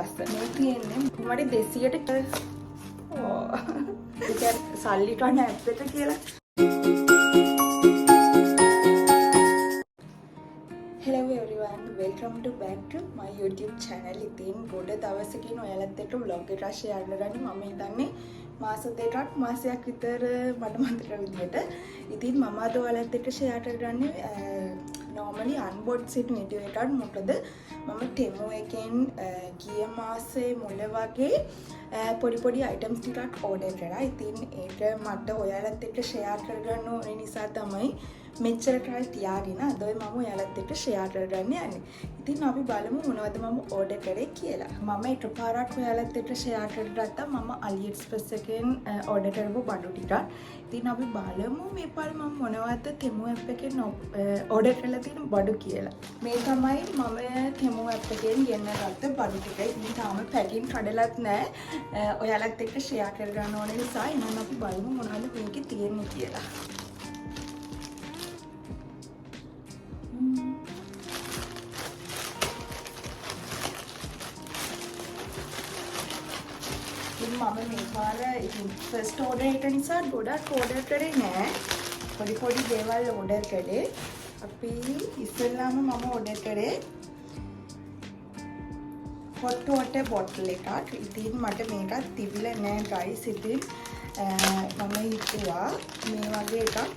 ලස්සන. මේ තියෙන්නේ මට 200ට ඒක සල්ලි කන ඇප් එක කියලා. Hello everyone, welcome to back to my YouTube channel. ඉතින් ගොඩ දවසකින් ඔයාලත් එක්ක vlog එකක් share කරගන්න මම හිතන්නේ මාස දෙකක් මාසයක් විතර මට මතක විදිහට. ඉතින් මම අද ඔයාලත් එක්ක share කරගන්නේ normally unboxing video එකක්. මොකද මම Temu එකෙන් ගිය මාසේ මුල වගේ පොඩි items ටිකක් order කරා. ඉතින් ඒක මට ඔයාලත් එක්ක share කරගන්න ඕනේ නිසා තමයි මෙච්චර කාල තියාගෙන අද මම ඔයාලත් එක්ක share කරගන්න යන්නේ. ඉතින් අපි බලමු මොනවද මම order කරේ කියලා. මම එකපාරක් ඔයාලත් එක්ක share කරගත්තා මම AliExpress එකෙන් order කරපු බඩු ටිකක්. ඉතින් අපි බලමු මේ පාර මම මොනවද Temu app එකෙන් order කරලා තියෙන බඩු කියලා. මේ තමයි මම Temu app එකෙන් ගෙන්නගත්ත බඩු ටික. ඉතින් තාම packing කඩලත් නැහැ. ඔයාලත් එක්ක share කරගන්න ඕන නිසා ඉතින් අපි බලමු මොනවද මේකේ තියෙන්නේ කියලා. මම මේ පාර ඉතින් ෆස්ට් ඕඩර් එක නිසා ගොඩක් ඕඩර් කරේ නෑ. පොඩි දේවල් ඕඩර් කළේ. අපි ඉස්සෙල්ලාම මම ඕඩර් කරේ hot water bottle එකක්. ඉතින් මට මේකක් තිබිලා නෑ guys. ඉතින් මම හිතුවා මේ වගේ එකක්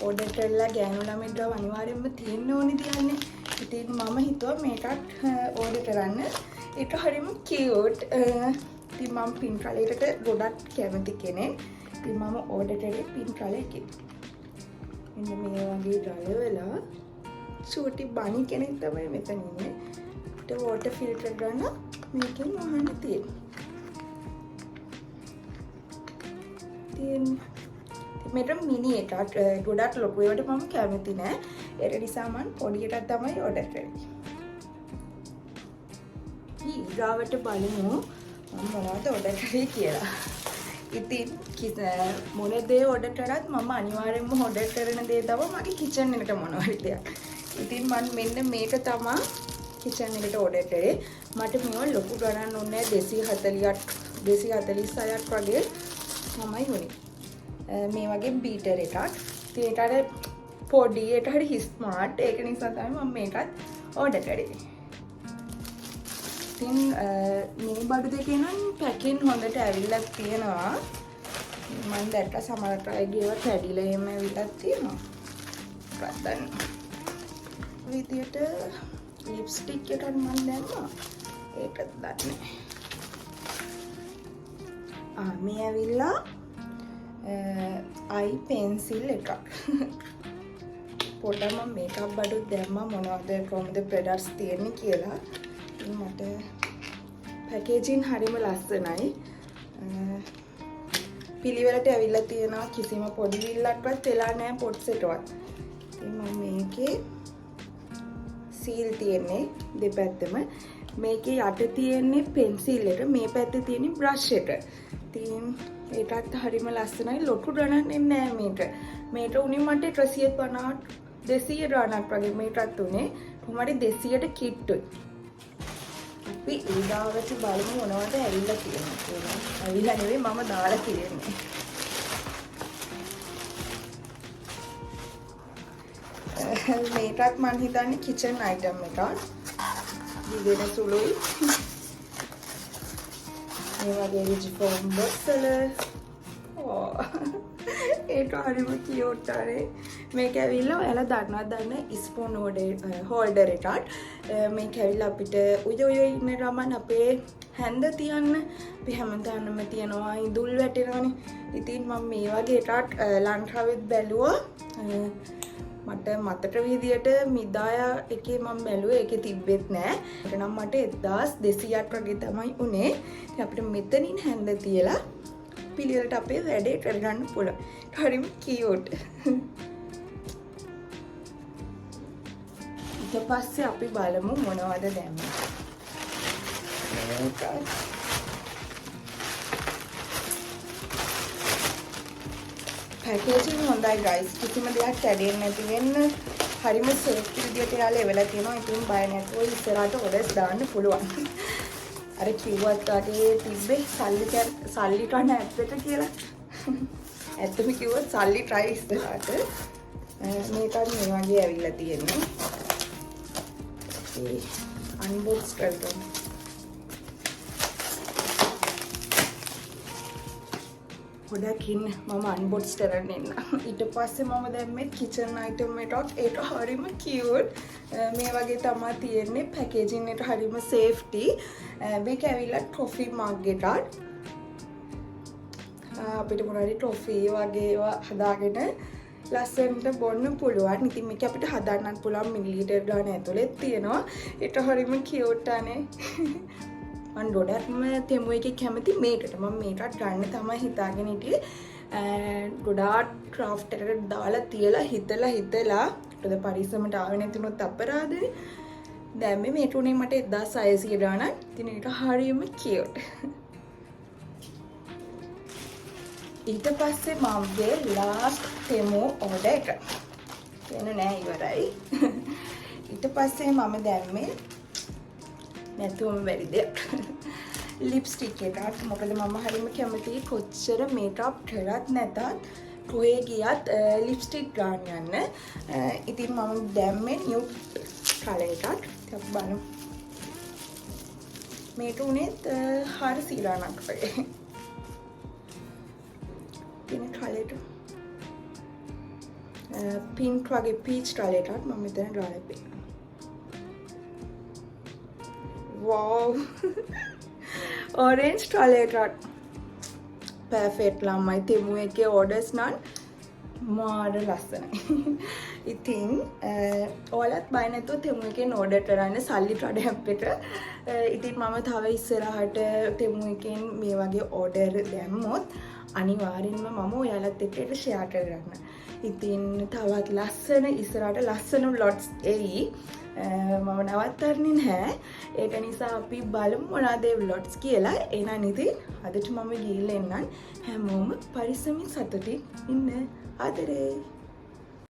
ඕඩර් කරලා ගෑනු ළමයින්ට අනිවාර්යෙන්ම තියෙන්න ඕනේ තියන්නේ. ඉතින් මම හිතුවා මේකක් ඕඩර් කරන්න. ඒක හරිම cute. ඉතින් මම පින්ක් කලර් එකට ගොඩක් කැමති කෙනෙක්. ඉතින් මම ඕඩර් කරේ පින්ක් කලර් එකේ. මෙන්න මේ වගේ ගලවලා චූටි බනි කෙනෙක් තමයි මෙතන ඉන්නේ. ඒත් වෝටර් ෆිල්ටර් ගන්න මේකෙන් වහන්න තියෙනවා. ඉතින් මේක මිනි එකක් ගොඩක් ලොකු ඒවට මම කැමති නෑ. ඒක නිසා මම පොඩි එකක් තමයි ඕඩර් කරේ. ඊගාවට බලමු මොනවද ඕඩර් කරේ කියලා. ඉතින් මොන දේ ඕඩර් කරත් මම අනිවාර්යෙන්ම ඕඩර් කරන දේ තමයි මගේ කිචන් එකට මොනවද දෙයක්. ඉතින් මම මෙන්න මේක තමයි කිචන් එකට ඕඩර් කරේ. මට මේව ලොකු ගණන් ඕනේ 240ක් 246ක් වගේ තමයි වුනේ. මේ වගේ බීටර් එකක්. ඉතින් ඒකට පොඩි ඒකට හරි ස්මාර්ට්. ඒක නිසා තමයි මම මේකත් ඕඩර් කරේ. ඉතින් මිනි බඩු දෙකේ නම් පැකින් හොඳට ඇවිල්ලා තියෙනවා. මම දැක්ක සමහර අයගේ ඒවා කැඩිලා එහෙම ඇවිල්ලා තියෙනවා. ගන්න. විදියට ලිප්ස්ටික් එකක් මම දැම්මා. ඒකත් දාන්නේ. මේ ඇවිල්ලා අයි පෙන්සිල් එකක්. පොඩ්ඩක් මම මේකප් බඩු දැම්මා මොනවද කොහොමද ප්‍රොඩක්ට්ස් තියෙන්නේ කියලා. මට පැකේජින් හරිම ලස්සනයි. පිළිවෙලට ඇවිල්ලා තියෙනවා කිසිම පොඩි විල්ලක්වත් වෙලා නැහැ පොට්ස් එකවත්. ඉතින් මම මේකේ සීල් තියෙන්නේ දෙපැත්තෙම. මේකේ යට තියෙන්නේ පෙන්සිල් එක, මේ පැත්තේ තියෙන්නේ බ්‍රෂ් එක. ඉතින් ඒකත් හරිම ලස්සනයි. ලොකු ගණන් එන්නේ නැහැ මේක. මේක උනේ මට 150 200 ගණනක් වගේ මේකත් උනේ. කොහොමද 200ට කිට්ටුයි. අපි ඊගාවට බලමු මොනවද ඇවිල්ලා තියෙන්නේ කියලා. ඇවිල්ලා නෙවෙයි මම දාලා තියෙන්නේ. මේකත් මම හිතන්නේ කිචන් අයිටම් එකක්. දිවෙන සුළුයි. මේ වගේ රිජිෆෝම් බොක්ස් වල. ඒක හරිම කියුට් ආරේ. මේක ඇවිල්ලා ඔයාලා දන්න ස්පූන් හෝල්ඩර් එකක්. මේක ඇවිල්ලා අපිට උය ඉන්න ගමන් අපේ හැන්ද තියන්න අපි හැමදාම තියනවා ඉදුල් වැටෙනවනේ. ඉතින් මම මේ වගේ එකක් ලංකාවෙත් බැලුවා. මට මතක විදියට මිදාය එකේ මම බැලුවේ ඒකේ තිබ්බෙත් නෑ. ඒක නම් මට 1200ක් වගේ තමයි උනේ. ඉතින් අපිට මෙතනින් හැන්ද තියලා පිළිවෙලට අපේ වැඩේ කරගන්න පුළුවන්. හරිම කියුට්. ඊට පස්සේ අපි බලමු මොනවද දැම්මේ. පැකේජින් හොඳයි guys. කිසිම දෙයක් කැඩෙන්නේ නැති වෙන්න හරිම සේෆ් විදියට යාලා එවලා තියෙනවා. ඉතින් බය නැතුව ඉස්සරහට ඔඩර්ස් දාන්න පුළුවන්. අර කිව්වත් වගේ තිබ්බේ සල්ලි කන්න ඇත්තට කියලා. ඇත්තම කිව්වොත් සල්ලි try ඉස්සරහට. මේකත් මේ වගේ ඇවිල්ලා තියෙනවා. ඒ අන්බොක්ස් කරගන්න. ගොඩක් ඉන්න මම අන්බොක්ස් කරන්න එන්න. ඊට පස්සේ මම දැම්මේ කිචන් අයිටම් එකක්. ඒක හරිම කියුට්. මේ වගේ තමයි තියෙන්නේ. පැකේජින් එක හරිම සේෆ්ටි. මේක ඇවිල්ලා ට්‍රොෆි මග් එකක්. අපිට මොනවාරි ට්‍රොෆි වගේ ඒවා හදාගෙන ලස්සනට බොන්න පුළුවන්. ඉතින් මේක අපිට හදාන්නත් පුළුවන් මිලිලීටර් ගාන ඇතුලේ තියෙනවා. ඒක හරිම කියුට් අනේ. මම ගොඩක්ම තෙමු එකේ කැමති මේකට. මම මේකට ගන්න තමයි හිතාගෙන හිටියේ. ගොඩාක් ක්‍රාෆ්ට් එකකට දාලා තියලා හිතලා මොකද පරිස්සමට ආවේ නැතුනොත් අපරාධනේ. දැන් මේ තුනේ මට 1600 ගානක්. ඉතින් ඒක හරියම කියුට්. ඊට පස්සේ මගේ ලාස්ට් තෙමු ඕඩර් එක. වෙන නෑ ඉවරයි. ඊට පස්සේ මම දැම්මේ නැතුවම බැරි දෙයක්. ලිප්ස්ටික් එකක්. මොකද මම හරියම කැමතියි කොච්චර මේකප් කරත් නැතත් කොහේ ගියත් ලිප්ස්ටික් ගන්න යන්න. ඉතින් මම දැම්මේ නියුඩ් කලර් එකක්. ටිකක් බලමු. මේක උනේත් 400 ගානක් වගේ. ඉතින් කලර් එක පින්ක් වගේ පීච් කලර් එකක් මම මෙතන දාලා තියෙනවා. wow orange කලර් එකක් perfect ළමයි තෙමු එකේ orders නම් මාර ලස්සනයි. ඉතින් ඔයාලත් බය නැතුව තෙමු එකෙන් order කරන්න සල්ලි ප්‍රොඩක්ට් එක. ඉතින් මම තව ඉස්සරහට තෙමු එකෙන් මේ වගේ order දැම්මොත් අනිවාර්යෙන්ම මම ඔයාලත් එක්ක ඒක share කරගන්න. ඉතින් තවත් ලස්සන ඉස්සරහට ලස්සන vlogs එයි. මම නවත්තන්නේ නැහැ. ඒක නිසා අපි බලමු මොනවාද ඒ vlogs කියලා. එහෙනම් ඉතින් අදට මම ගිහිල්ලා එන්නම්. හැමෝම පරිස්සමින් සතුටින් ඉන්න. ආදරේ.